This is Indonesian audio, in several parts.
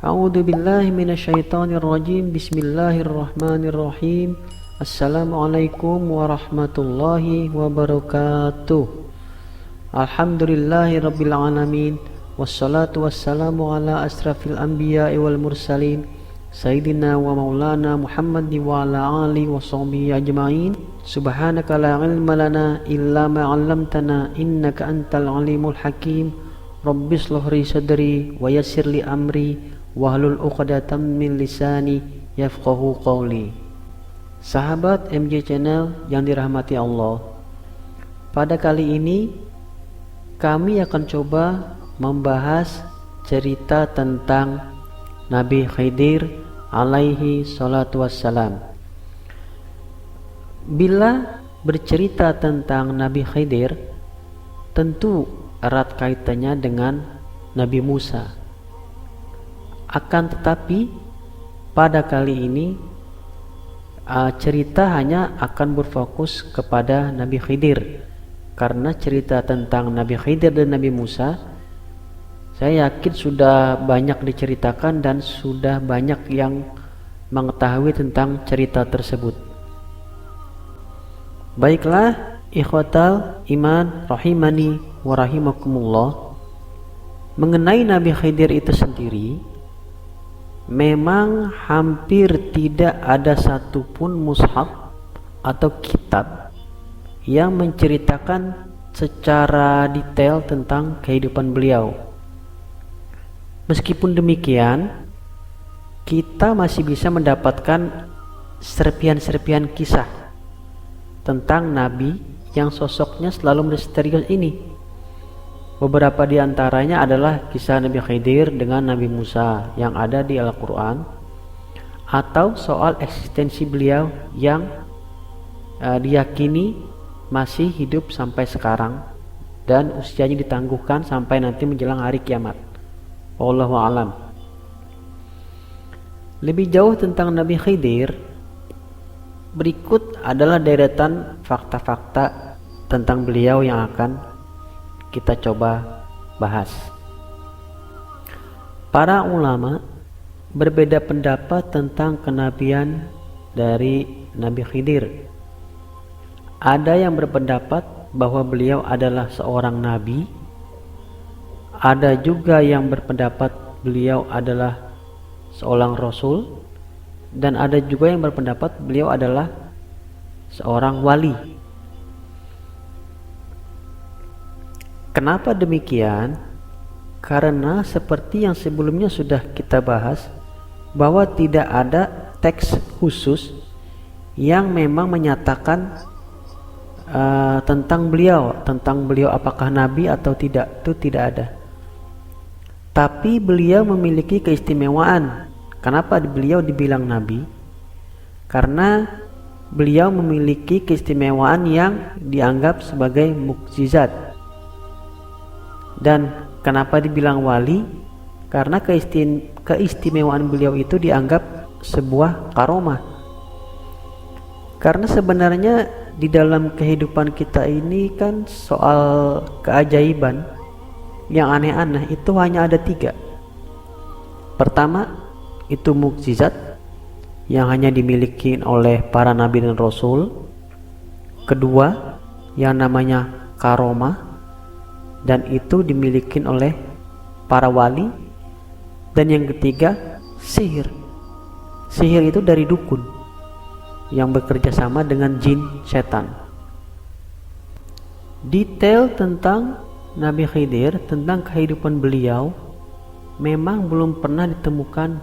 A'udzu billahi minasyaitonir rajim. Bismillahirrahmanirrahim. Assalamualaikum warahmatullahi wabarakatuh. Alhamdulillahi rabbil alamin. Wassalatu wassalamu ala asrafil anbiya'i wal mursalin Sayyidina wa maulana Muhammad wa ala alihi wa sahbihi ajma'in. Subhanaka la ilma lana illa ma 'allamtana innaka antal alimul hakim. Rabbi shrah li sadri wa yassir li amri wahlul 'uqdatam min lisani yafqahu qawli. Sahabat MJ Channel yang dirahmati Allah, pada kali ini kami akan coba membahas cerita tentang Nabi Khidir alaihi salatu wassalam. Bila bercerita tentang Nabi Khidir, tentu erat kaitannya dengan Nabi Musa. Akan tetapi pada kali ini cerita hanya akan berfokus kepada Nabi Khidir, karena cerita tentang Nabi Khidir dan Nabi Musa saya yakin sudah banyak diceritakan dan sudah banyak yang mengetahui tentang cerita tersebut. Baiklah, ikhwatal iman rahimani wa rahimakumullah, mengenai Nabi Khidir itu sendiri, memang hampir tidak ada satupun mushaf atau kitab yang menceritakan secara detail tentang kehidupan beliau. Meskipun demikian, kita masih bisa mendapatkan serpian-serpian kisah tentang Nabi yang sosoknya selalu misterius ini. Beberapa di antaranya adalah kisah Nabi Khidir dengan Nabi Musa yang ada di Al-Quran, atau soal eksistensi beliau yang diyakini masih hidup sampai sekarang dan usianya ditangguhkan sampai nanti menjelang hari kiamat. Wallahu a'lam. Lebih jauh tentang Nabi Khidir, berikut adalah deretan fakta-fakta tentang beliau yang akan kita coba bahas. Para ulama berbeda pendapat tentang kenabian dari Nabi Khidir. Ada yang berpendapat bahwa beliau adalah seorang nabi. Ada juga yang berpendapat beliau adalah seorang rasul, dan ada juga yang berpendapat beliau adalah seorang wali. Kenapa demikian? Karena seperti yang sebelumnya sudah kita bahas, bahwa tidak ada teks khusus yang memang menyatakan tentang beliau apakah nabi atau tidak, itu tidak ada. Tapi beliau memiliki keistimewaan. Kenapa beliau dibilang nabi? Karena beliau memiliki keistimewaan yang dianggap sebagai mukjizat. Dan kenapa dibilang wali? Karena keistimewaan beliau itu dianggap sebuah karomah. Karena sebenarnya di dalam kehidupan kita ini kan soal keajaiban yang aneh-aneh itu hanya ada 3. Pertama, itu mukjizat yang hanya dimiliki oleh para nabi dan rasul. Kedua, yang namanya karomah, dan itu dimiliki oleh para wali. Dan yang ketiga, sihir. Sihir itu dari dukun yang bekerja sama dengan jin setan. Detail tentang Nabi Khidir, tentang kehidupan beliau, memang belum pernah ditemukan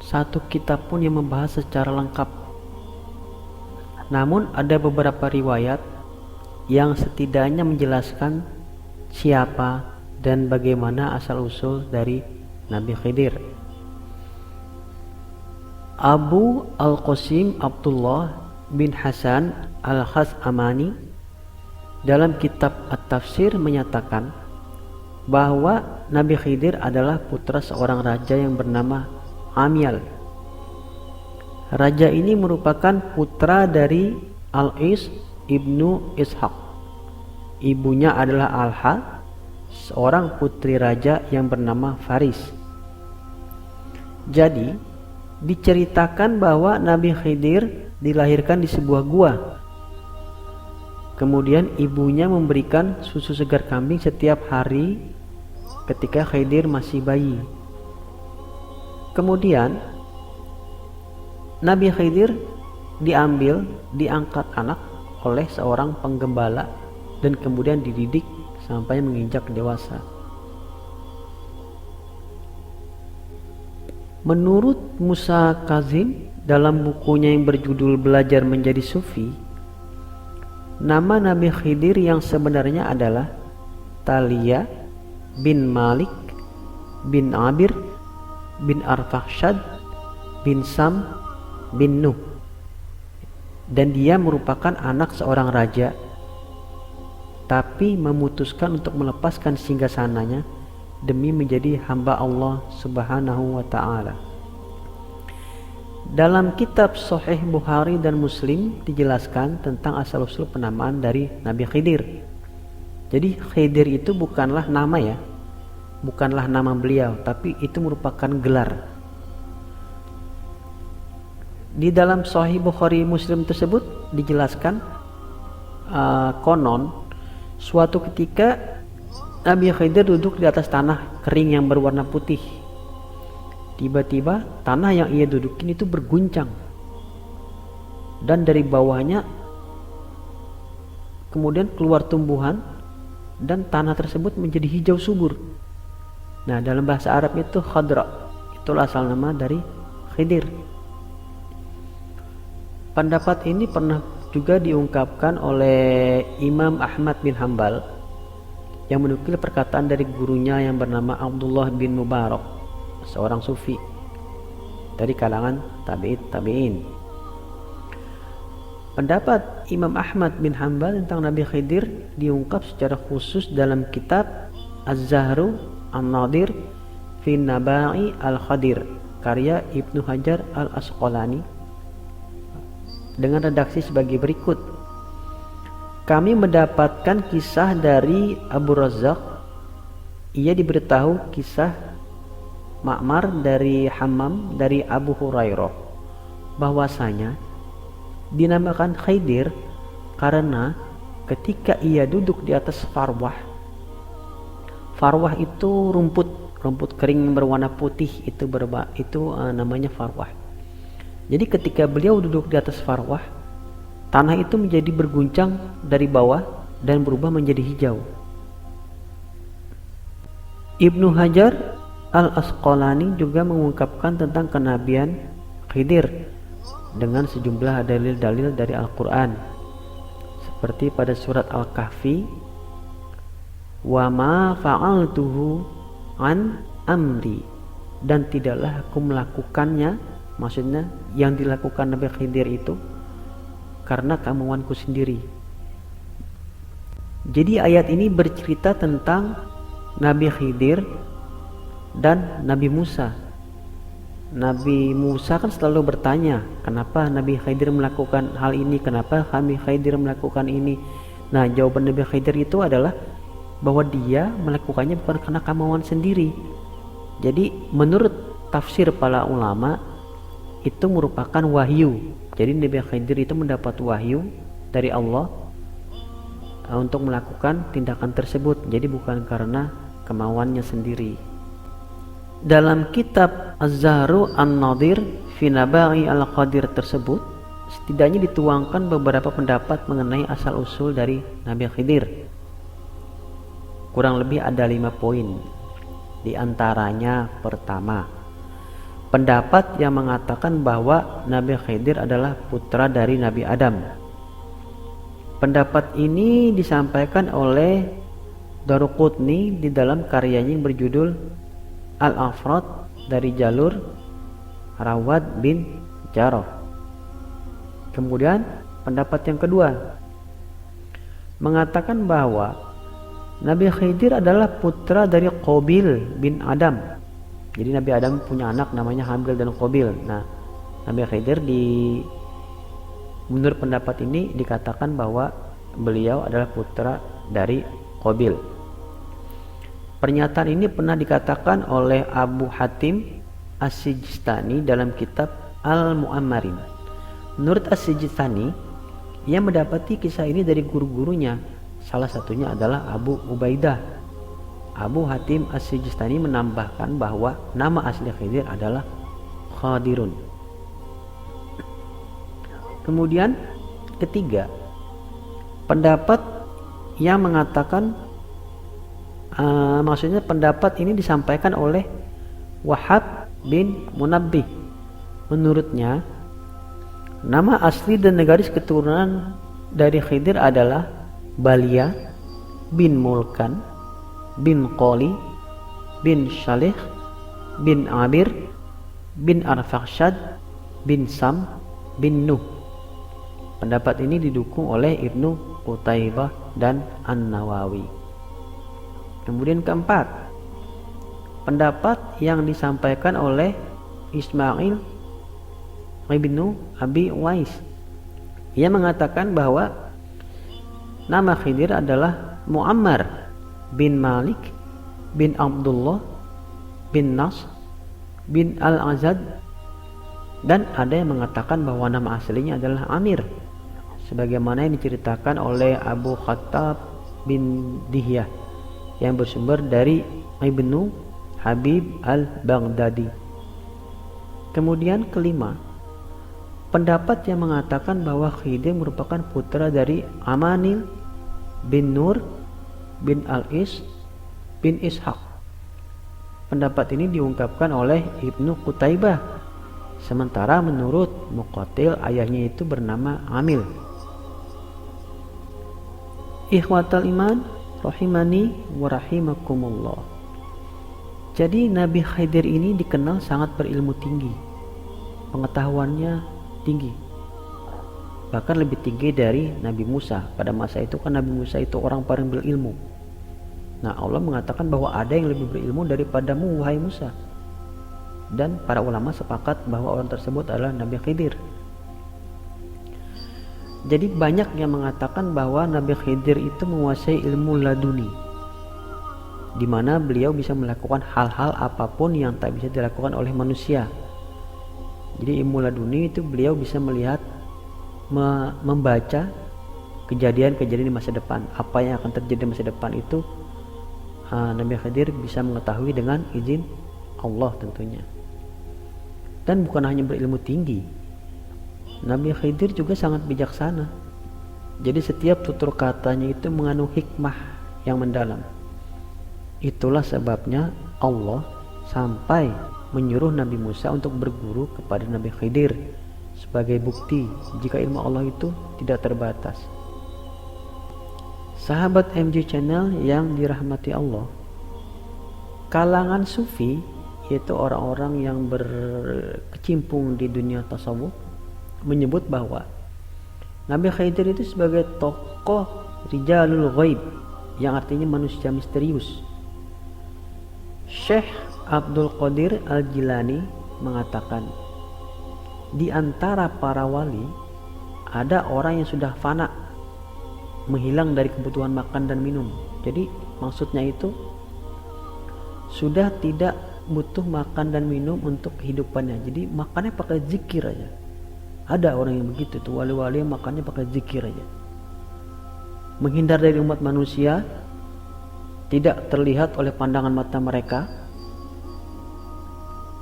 satu kitab pun yang membahas secara lengkap. Namun ada beberapa riwayat yang setidaknya menjelaskan siapa dan bagaimana asal-usul dari Nabi Khidir. Abu Al-Qasim Abdullah bin Hasan Al-Khaz'amani dalam kitab At-Tafsir menyatakan bahwa Nabi Khidir adalah putra seorang raja yang bernama Amyal. Raja ini merupakan putra dari Al-Is ibnu Ishaq. Ibunya adalah Alha, seorang putri raja yang bernama Faris. Jadi diceritakan bahwa Nabi Khidir dilahirkan di sebuah gua. Kemudian ibunya memberikan susu segar kambing setiap hari ketika Khidir masih bayi. Kemudian Nabi Khidir diangkat anak oleh seorang penggembala dan kemudian dididik sampai menginjak dewasa. Menurut Musa Kazim dalam bukunya yang berjudul Belajar Menjadi Sufi, nama Nabi Khidir yang sebenarnya adalah Talia bin Malik bin Abir bin Arfakhshad bin Sam bin Nuh, dan dia merupakan anak seorang raja tapi memutuskan untuk melepaskan singgasananya demi menjadi hamba Allah Subhanahu wa ta'ala. Dalam kitab Sahih Bukhari dan Muslim dijelaskan tentang asal-usul penamaan dari Nabi Khidir. Jadi Khidir itu bukanlah nama ya, bukanlah nama beliau, tapi itu merupakan gelar. Di dalam Sahih Bukhari Muslim tersebut dijelaskan konon suatu ketika Nabi Khidir duduk di atas tanah kering yang berwarna putih. Tiba-tiba tanah yang ia dudukin itu berguncang dan dari bawahnya kemudian keluar tumbuhan dan tanah tersebut menjadi hijau subur. Nah, dalam bahasa Arab itu khadra, itulah asal nama dari Khidir. Pendapat ini pernah juga diungkapkan oleh Imam Ahmad bin Hanbal yang menukil perkataan dari gurunya yang bernama Abdullah bin Mubarak, seorang sufi dari kalangan tabi'in. Pendapat Imam Ahmad bin Hanbal tentang Nabi Khidir diungkap secara khusus dalam kitab Az-Zahru An-Nadir fi Naba'i Al-Khadir karya Ibnu Hajar Al-Asqalani dengan redaksi sebagai berikut. Kami mendapatkan kisah dari Abu Razzaq. Ia diberitahu kisah Ma'mar dari Hammam dari Abu Hurairah bahwasanya dinamakan Khidir karena ketika ia duduk di atas farwah. Farwah itu rumput kering berwarna putih, itu namanya farwah. Jadi ketika beliau duduk di atas farwah, tanah itu menjadi berguncang dari bawah dan berubah menjadi hijau. Ibnu Hajar Al-Asqalani juga mengungkapkan tentang kenabian Khidir dengan sejumlah dalil-dalil dari Al-Quran, seperti pada surat Al-Kahfi, wa ma fa'altuhu an amri, dan tidaklah aku melakukannya, maksudnya yang dilakukan Nabi Khidir itu karena kemauanku sendiri. Jadi ayat ini bercerita tentang Nabi Khidir dan Nabi Musa. Nabi Musa kan selalu bertanya, kenapa Nabi Khidir melakukan hal ini, kenapa kami Khidir melakukan ini. Nah, jawaban Nabi Khidir itu adalah bahwa dia melakukannya bukan karena kemauan sendiri. Jadi menurut tafsir para ulama itu merupakan wahyu. Jadi Nabi Khidir itu mendapat wahyu dari Allah untuk melakukan tindakan tersebut. Jadi bukan karena kemauannya sendiri. Dalam kitab Az-Zahru An-Nadir fi Naba'i Al-Qadir tersebut setidaknya dituangkan beberapa pendapat mengenai asal-usul dari Nabi Khidir. Kurang lebih ada 5 poin. Di antaranya pertama, pendapat yang mengatakan bahwa Nabi Khidir adalah putra dari Nabi Adam. Pendapat ini disampaikan oleh Daruqutni di dalam karyanya yang berjudul Al-Afrad dari jalur Rawad bin Jarrah. Kemudian pendapat yang kedua mengatakan bahwa Nabi Khidir adalah putra dari Qabil bin Adam. Jadi Nabi Adam punya anak namanya Habil dan Qabil. Nah, Nabi Khidir menurut pendapat ini dikatakan bahwa beliau adalah putra dari Qabil. Pernyataan ini pernah dikatakan oleh Abu Hatim As-Sijistani dalam kitab Al-Mu'ammarin. Menurut As-Sijistani, ia mendapati kisah ini dari guru-gurunya. Salah satunya adalah Abu Ubaidah. Abu Hatim As-Sijistani menambahkan bahwa nama asli Khidir adalah Khadirun. Kemudian ketiga, pendapat yang mengatakan maksudnya pendapat ini disampaikan oleh Wahab bin Munabbih. Menurutnya, nama asli dan garis keturunan dari Khidir adalah Balia bin Mulkan bin Qoli bin Shalih bin Abir bin Arfakhshad bin Sam bin Nuh. Pendapat ini didukung oleh Ibnu Qutaibah dan An-Nawawi. Kemudian keempat, pendapat yang disampaikan oleh Ismail ibnu Abi Uwais. Ia mengatakan bahwa nama Khidir adalah Muammar bin Malik bin Abdullah bin Nas bin Al-Azad, dan ada yang mengatakan bahwa nama aslinya adalah Amir, sebagaimana yang diceritakan oleh Abu Khattab bin Dihyah yang bersumber dari Ibnu Habib al-Baghdadi. Kemudian kelima, pendapat yang mengatakan bahwa Khidir merupakan putra dari Amanil bin Nur bin Al-Is bin Ishaq. Pendapat ini diungkapkan oleh Ibnu Qutaibah, sementara menurut Muqatil ayahnya itu bernama Amil. Ikhwatal iman rahimani wa rahimakumullah. Jadi Nabi Khidir ini dikenal sangat berilmu tinggi, pengetahuannya tinggi, bahkan lebih tinggi dari Nabi Musa. Pada masa itu kan Nabi Musa itu orang paling berilmu. Nah, Allah mengatakan bahwa ada yang lebih berilmu daripadamu wahai Musa, dan para ulama sepakat bahwa orang tersebut adalah Nabi Khidir. Jadi banyak yang mengatakan bahwa Nabi Khidir itu menguasai ilmu laduni, di mana beliau bisa melakukan hal-hal apapun yang tak bisa dilakukan oleh manusia. Jadi ilmu laduni itu beliau bisa melihat, membaca kejadian-kejadian di masa depan. Apa yang akan terjadi di masa depan itu Nabi Khidir bisa mengetahui dengan izin Allah tentunya. Dan bukan hanya berilmu tinggi, Nabi Khidir juga sangat bijaksana. Jadi setiap tutur katanya itu mengandung hikmah yang mendalam. Itulah sebabnya Allah sampai menyuruh Nabi Musa untuk berguru kepada Nabi Khidir sebagai bukti jika ilmu Allah itu tidak terbatas. Sahabat MJ Channel yang dirahmati Allah, kalangan sufi, yaitu orang-orang yang berkecimpung di dunia tasawuf, menyebut bahwa Nabi Khidir itu sebagai tokoh rijalul ghaib, yang artinya manusia misterius. Syekh Abdul Qadir Al-Jilani mengatakan, di antara para wali ada orang yang sudah fana, menghilang dari kebutuhan makan dan minum. Jadi maksudnya itu sudah tidak butuh makan dan minum untuk kehidupannya. Jadi makannya pakai zikir aja. Ada orang yang begitu tuh, wali-wali yang makannya pakai zikir aja. Menghindar dari umat manusia, tidak terlihat oleh pandangan mata mereka,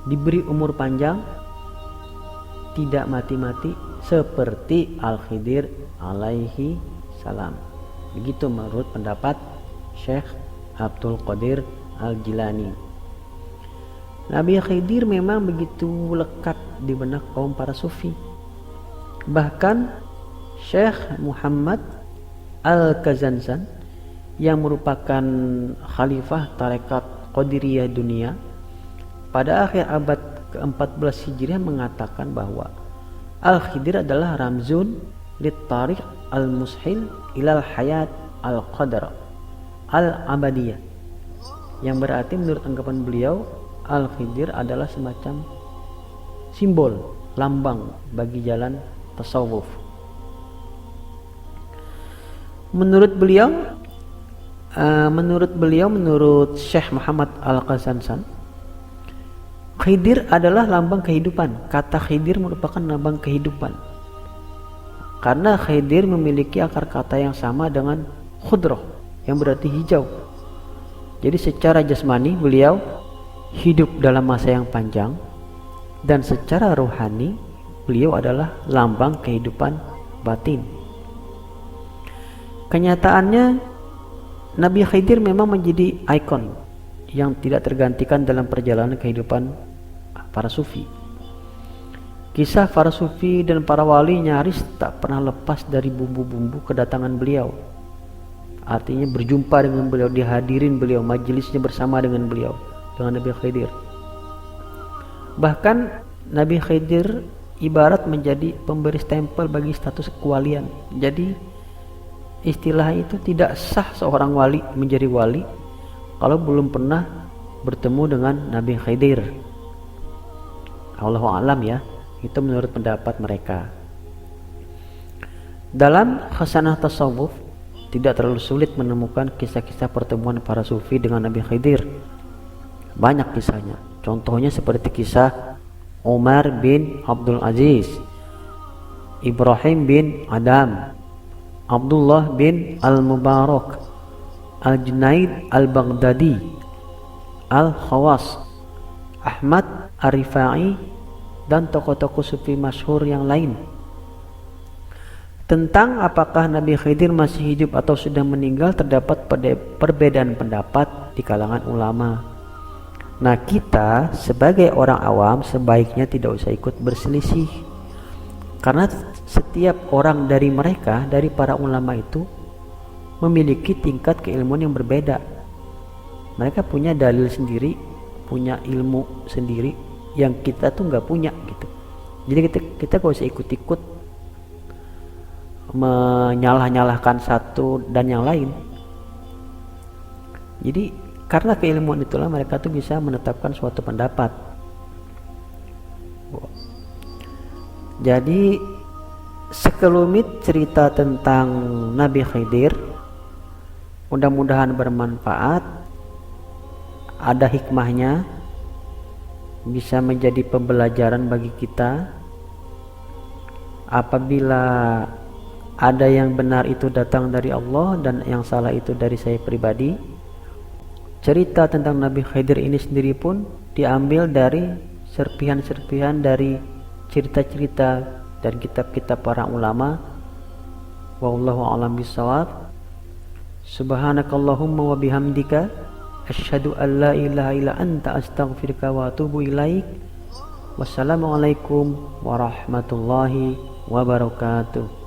diberi umur panjang, tidak mati-mati, seperti Al-Khidir alaihi salam. Begitu menurut pendapat Syekh Abdul Qadir Al-Jilani. Nabi Khidir memang begitu lekat di benak kaum para sufi. Bahkan Syekh Muhammad Al-Kazanzan yang merupakan khalifah tarekat Qadiriyah dunia pada akhir abad ke-14 Hijriah mengatakan bahwa Al-Khidir adalah ramzun lit-tariq al-mushil ilal hayat al-qadar al-abadiyah, yang berarti menurut anggapan beliau Al-Khidir adalah semacam simbol, lambang bagi jalan tasawuf. Menurut Syekh Muhammad Al-Kazanzan, Khidir adalah lambang kehidupan. Kata Khidir merupakan lambang kehidupan. Karena Khidir memiliki akar kata yang sama dengan khudroh, yang berarti hijau. Jadi secara jasmani beliau hidup dalam masa yang panjang, dan secara rohani beliau adalah lambang kehidupan batin. Kenyataannya Nabi Khidir memang menjadi ikon yang tidak tergantikan dalam perjalanan kehidupan para sufi. Kisah para sufi dan para wali nyaris tak pernah lepas dari bumbu-bumbu kedatangan beliau. Artinya berjumpa dengan beliau, dihadirin beliau, majelisnya bersama dengan beliau, dengan Nabi Khidir. Bahkan Nabi Khidir ibarat menjadi pemberi stempel bagi status kewalian. Jadi istilah itu tidak sah seorang wali menjadi wali kalau belum pernah bertemu dengan Nabi Khidir. Allahu a'lam ya, itu menurut pendapat mereka. Dalam khasanah tasawuf tidak terlalu sulit menemukan kisah-kisah pertemuan para sufi dengan Nabi Khidir. Banyak kisahnya. Contohnya seperti kisah Umar bin Abdul Aziz, Ibrahim bin Adam, Abdullah bin Al-Mubarak, Al-Junaid Al-Baghdadi, Al-Khawas, Ahmad Ar-Rifai, dan tokoh-tokoh sufi masyhur yang lain. Tentang apakah Nabi Khidir masih hidup atau sudah meninggal terdapat perbedaan pendapat di kalangan ulama. Nah, kita sebagai orang awam sebaiknya tidak usah ikut berselisih, karena setiap orang dari mereka, dari para ulama itu memiliki tingkat keilmuan yang berbeda. Mereka punya dalil sendiri, punya ilmu sendiri yang kita tuh nggak punya gitu. Jadi kita gak usah ikut-ikut menyalah-nyalahkan satu dan yang lain. Jadi karena keilmuan itulah mereka tuh bisa menetapkan suatu pendapat. Jadi sekelumit cerita tentang Nabi Khidir, mudah-mudahan bermanfaat, ada hikmahnya, bisa menjadi pembelajaran bagi kita. Apabila ada yang benar itu datang dari Allah dan yang salah itu dari saya pribadi. Cerita tentang Nabi Khidir ini sendiri pun diambil dari serpihan-serpihan dari cerita-cerita dan kitab-kitab para ulama. Wallahu a'lam bishawab. Subhanakallahumma wa bihamdika asyhadu an la ilaha illa anta astaghfiruka wa atubu ilaik. Wassalamualaikum warahmatullahi wabarakatuh.